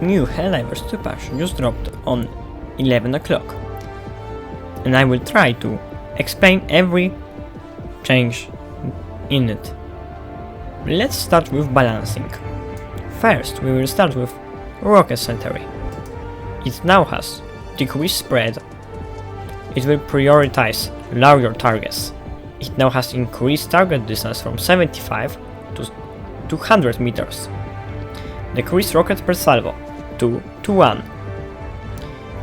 New Helldivers 2 patch just dropped on 11 o'clock, and I will try to explain every change in it. Let's start with balancing. First, we will start with Gun Sentry. It now has decreased spread. It will prioritize larger targets. It now has increased target distance from 75 to 200 meters. Decreased rocket per salvo to 1.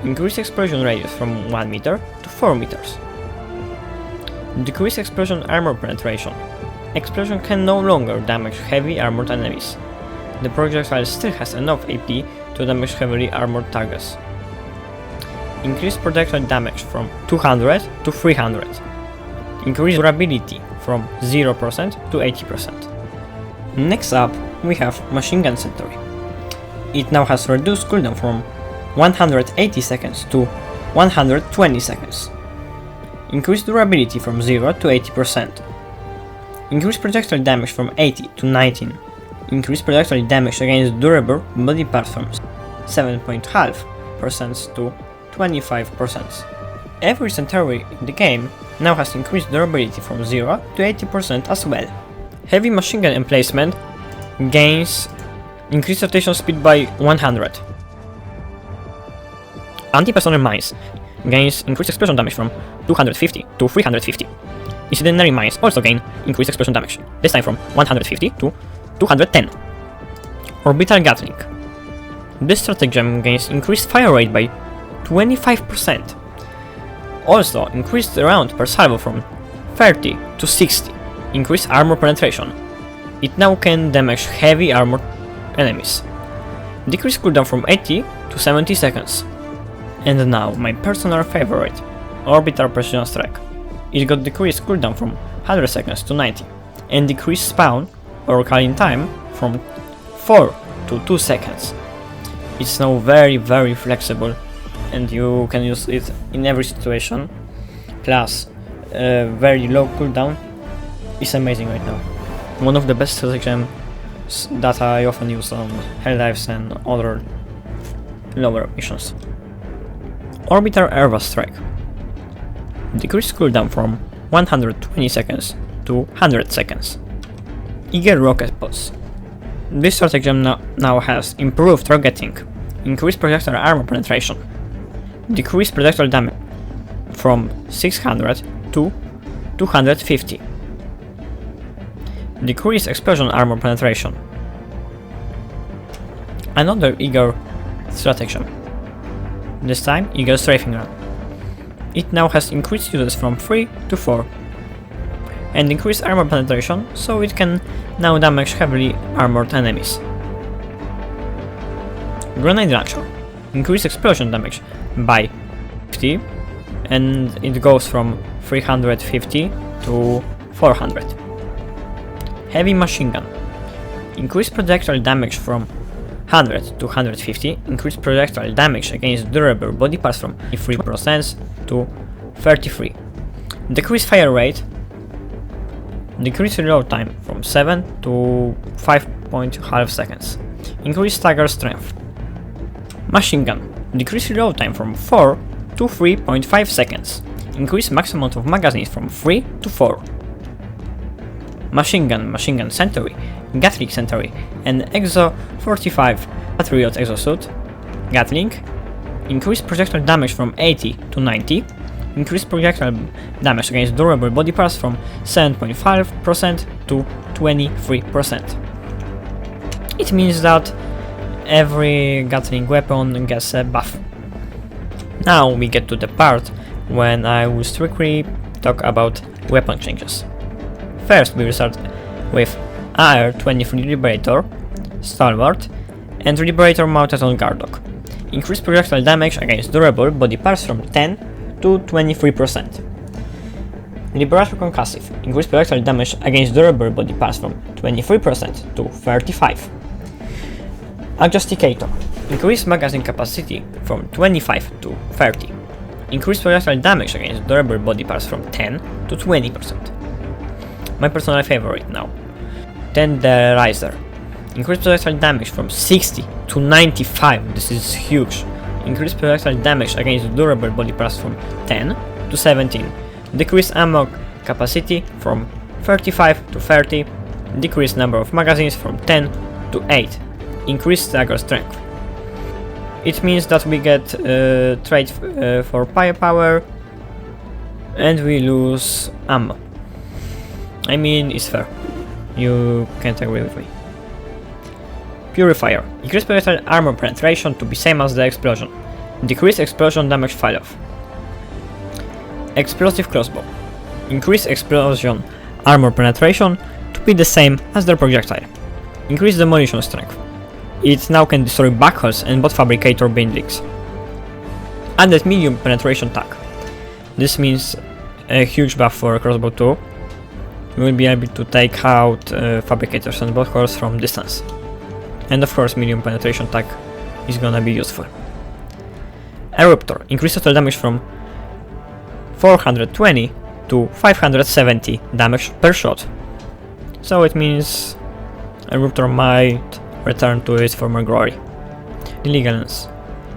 Increased explosion radius from 1 meter to 4 meters. Decreased explosion armor penetration. Explosion can no longer damage heavy armored enemies. The projectile still has enough AP to damage heavily armored targets. Increased projectile damage from 200 to 300. Increased durability from 0% to 80%. Next up, we have Machine Gun Sentry. It now has reduced cooldown from 180 seconds to 120 seconds. Increased durability from 0 to 80%. Increased projectile damage from 80 to 19. Increased projectile damage against durable body parts from 7.5% to 25%. Every Centauri in the game now has increased durability from 0 to 80% as well. Heavy Machine Gun Emplacement gains increased rotation speed by 100. Anti-Personel Mines gains increased explosion damage from 250 to 350. Incendiary Mines also gain increased explosion damage, this time from 150 to 210. Orbital Gatling. This stratagem gains increased fire rate by 25%. Also increased round per salvo from 30 to 60. Increased armor penetration. It now can damage heavy armored enemies. Decreased cooldown from 80 to 70 seconds. And now my personal favorite, Orbital Precision Strike. It got decreased cooldown from 100 seconds to 90, and decreased spawn or calling time from 4 to 2 seconds. It's now very flexible, and you can use it in every situation. Plus, very low cooldown is amazing right now. One of the best stratagems that I often use on Helldivers and other lower missions. Orbital Airbust Strike. Decreased cooldown from 120 seconds to 100 seconds. Eagle Rocket Pods. This stratagem now has improved targeting, increased projectile armor penetration, decreased projectile damage from 600 to 250, decreased explosion armor penetration. Another Eagle stratagem, this time Eagle Strafing Run. It now has increased uses from 3 to 4, and increased armor penetration, so it can now damage heavily armored enemies. Grenade Launcher. Increased explosion damage by 50, and it goes from 350 to 400. Heavy Machine Gun. Increased projectile damage from 100 to 150, increased projectile damage against durable body parts from 3% to 33. Decreased fire rate, decreased reload time from 7 to 5.5 seconds. Increased stagger strength. Machine Gun. Decreased reload time from 4 to 3.5 seconds. Increased maximum amount of magazines from 3 to 4. Machine Gun Sentry, Gatling Sentry, and Exo 45 Patriot Exosuit. Gatling. Increased projectile damage from 80 to 90. Increased projectile damage against durable body parts from 7.5% to 23%. It means that every Gatling weapon gets a buff. Now we get to the part when I will strictly talk about weapon changes. First we will start with AR-23 Liberator, Stalwart, and Liberator mounted on Gardock. Increased projectile damage against durable body parts from 10 to 23%. Liberator Concusive. Increased projectile damage against durable body parts from 23% to 35%. Adjudicator. Increased magazine capacity from 25 to 30. Increased projectile damage against durable body parts from 10 to 20%. My personal favorite now, Tenderizier. Increase projectile damage from 60 to 95, this is huge. Increase projectile damage against durable body parts from 10 to 17. Decrease ammo capacity from 35 to 30. Decrease number of magazines from 10 to 8. Increase stagger strength. It means that we get trade for firepower and we lose ammo. I mean, it's fair. You can't agree with me. Purifier. Increase projectile armor penetration to be same as the explosion. Decrease explosion damage fall-off. Explosive crossbow. Increase explosion armor penetration to be the same as their projectile. Increase demolition strength. It now can destroy black holes and bot fabricator buildings. Added medium penetration tag. This means a huge buff for crossbow 2. We will be able to take out fabricators and bot holes from distance. And of course medium penetration tag is gonna be useful. Eruptor. Increase total damage from 420 to 570 damage per shot. So it means Eruptor might return to its former glory. Diligence.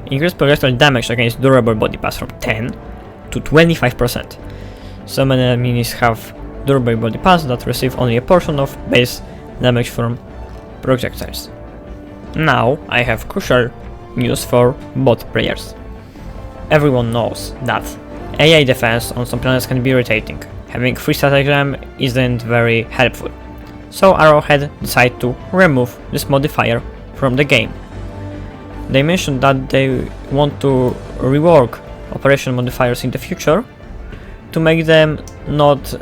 Increase projectile damage against durable body parts from 10 to 25%. Some enemies have durable body parts that receive only a portion of base damage from projectiles. Now I have crucial news for bot players. Everyone knows that AI defense on some planets can be irritating. Having free stratagem isn't very helpful. So Arrowhead decided to remove this modifier from the game. They mentioned that they want to rework operation modifiers in the future to make them not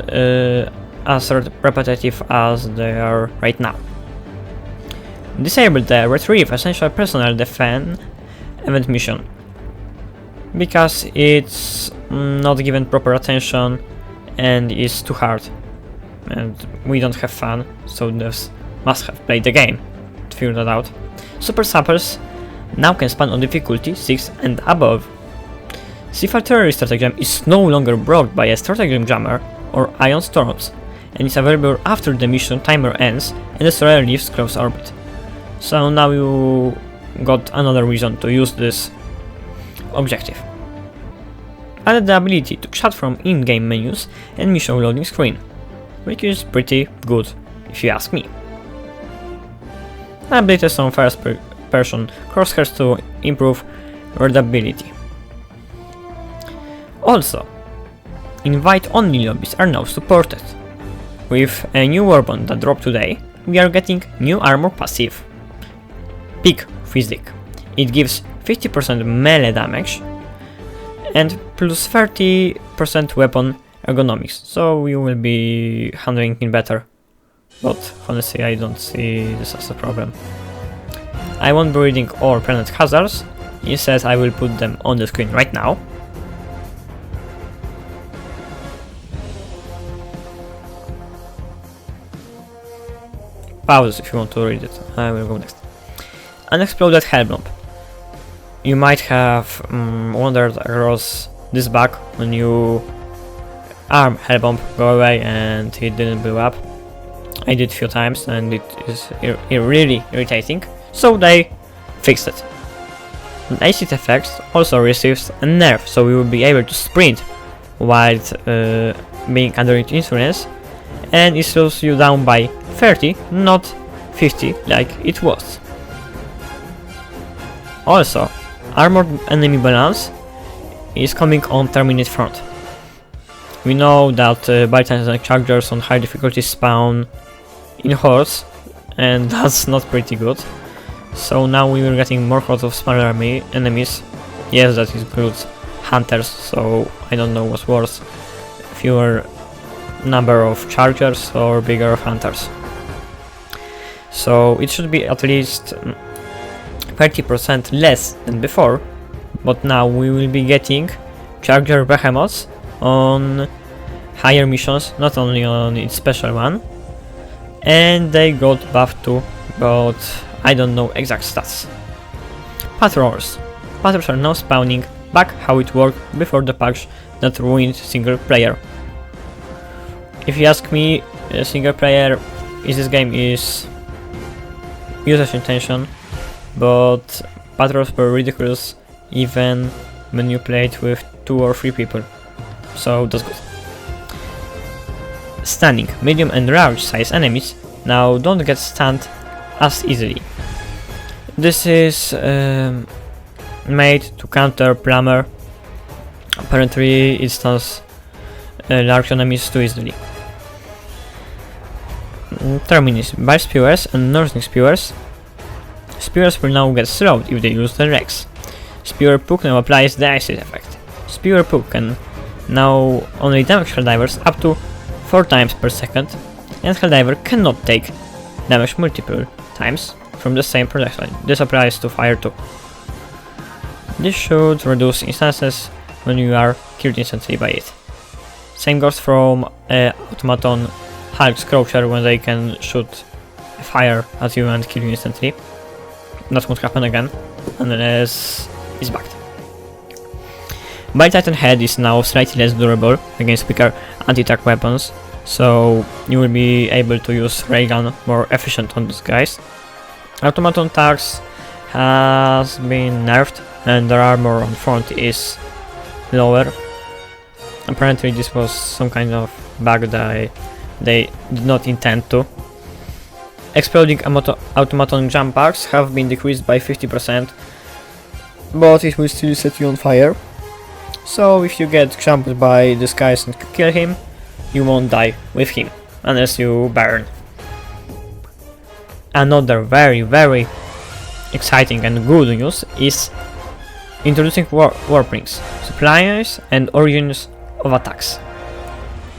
as repetitive as they are right now. Disable the Retrive essential personnel defense event mission because it's not given proper attention and is too hard. And we don't have fun, so devs must have played the game to figure that out. Super Sappers now can spawn on difficulty 6 and above. SEAF Artillery stratagem is no longer blocked by a stratagem jammer or ion storms, and is available after the mission timer ends and the destroyer leaves close orbit. So now you got another reason to use this objective. Added the ability to chat from in-game menus and mission loading screen, which is pretty good if you ask me. Updated some first-person crosshairs to improve readability. Also, invite-only lobbies are now supported. With a new weapon that dropped today, we are getting new armor passive. Peak Physic. It gives 50% melee damage and plus 30% weapon ergonomics, so we will be handling it better. But honestly, I don't see this as a problem. I won't be reading all planet hazards, instead I will put them on the screen right now. Pause if you want to read it, I will go next. Unexploded Hellbomb. You might have wandered across this bug when you arm Hellbomb go away and it didn't blow up. I did a few times and it is really irritating, so they fixed it. And acid effects also receives a nerf, so we will be able to sprint while being under its influence, and it slows you down by 30, not 50 like it was. Also, armored enemy balance is coming on Terminate front. We know that Bile Titans and Chargers on high difficulty spawn in hordes, and that's not pretty good. So now we are getting more hordes of smaller enemies. Yes, that includes hunters, so I don't know what's worse, fewer number of Chargers or bigger hunters. So it should be at least 30% less than before, but now we will be getting Charger Behemoths on higher missions, not only on its special one, and they got buffed too, but I don't know exact stats. Patrols. Patrols are now spawning back how it worked before the patch that ruined single player. If you ask me, single player in this game is usage intention, but patrols were ridiculous even when you played with 2 or 3 people, so that's good. Stunning. Medium and large size enemies now don't get stunned as easily. This is made to counter Plumber. Apparently it stuns large enemies too easily. Terminus. Bile Spewers and Nursing Spewers. Spewers will now get slowed if they use the Rex. Spewer Poke now applies the acid effect. Spewer Poke can now only damage Helldivers up to 4 times per second, and Helldiver cannot take damage multiple times from the same projectile. This applies to fire too. This should reduce instances when you are killed instantly by it. Same goes from Automaton Hulk Scorcher when they can shoot fire at you and kill you instantly. That won't happen again unless it's backed. Bile Titan head is now slightly less durable against weaker anti-tank weapons, so you will be able to use Raygun more efficient on these guys. Automaton Tax has been nerfed and their armor on front is lower. Apparently this was some kind of bug that they did not intend to. Exploding automaton jump packs have been decreased by 50%, but it will still set you on fire. So if you get jumped by this guy and kill him, you won't die with him, unless you burn. Another very exciting and good news is introducing warprings, suppliers and origins of attacks.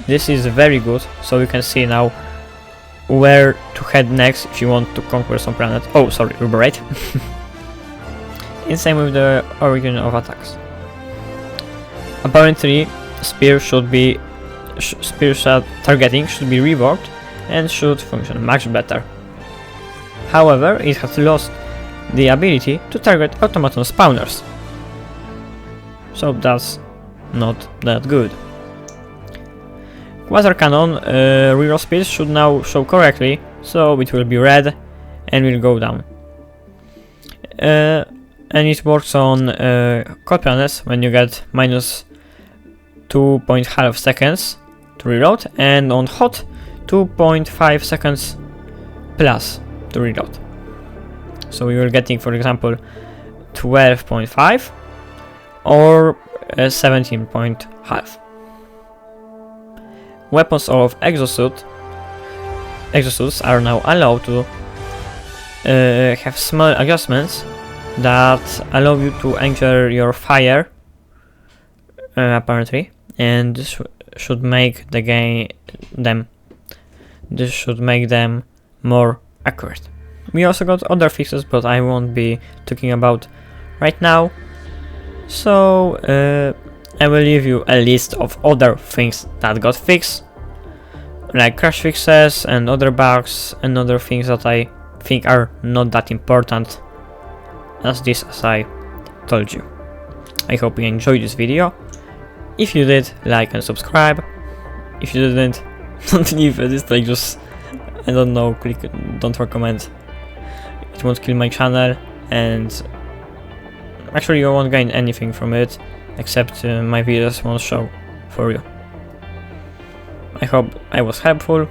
This is very good, so you can see now where to head next if you want to conquer some planet. Oh, sorry, liberate. And same with the origin of attacks. Apparently, spear shot targeting should be reworked and should function much better. However, it has lost the ability to target automaton spawners, so that's not that good. Quasar Cannon reroll speed should now show correctly, so it will be red and will go down. And it works on cold planets when you get minus 2.5 seconds to reload, and on hot 2.5 seconds plus to reload. So we were getting, for example, 12.5 or 17.5. Weapons of exosuits are now allowed to have small adjustments that allow you to enter your fire, apparently, and this should make them more accurate. We also got other fixes, but I won't be talking about right now, so I will leave you a list of other things that got fixed, like crash fixes and other bugs and other things that I think are not that important as I told you. I hope you enjoyed this video. If you did, like and subscribe. If you didn't, don't leave a dislike, just, I don't know, don't recommend. It won't kill my channel, and actually you won't gain anything from it, except my videos won't show for you. I hope I was helpful.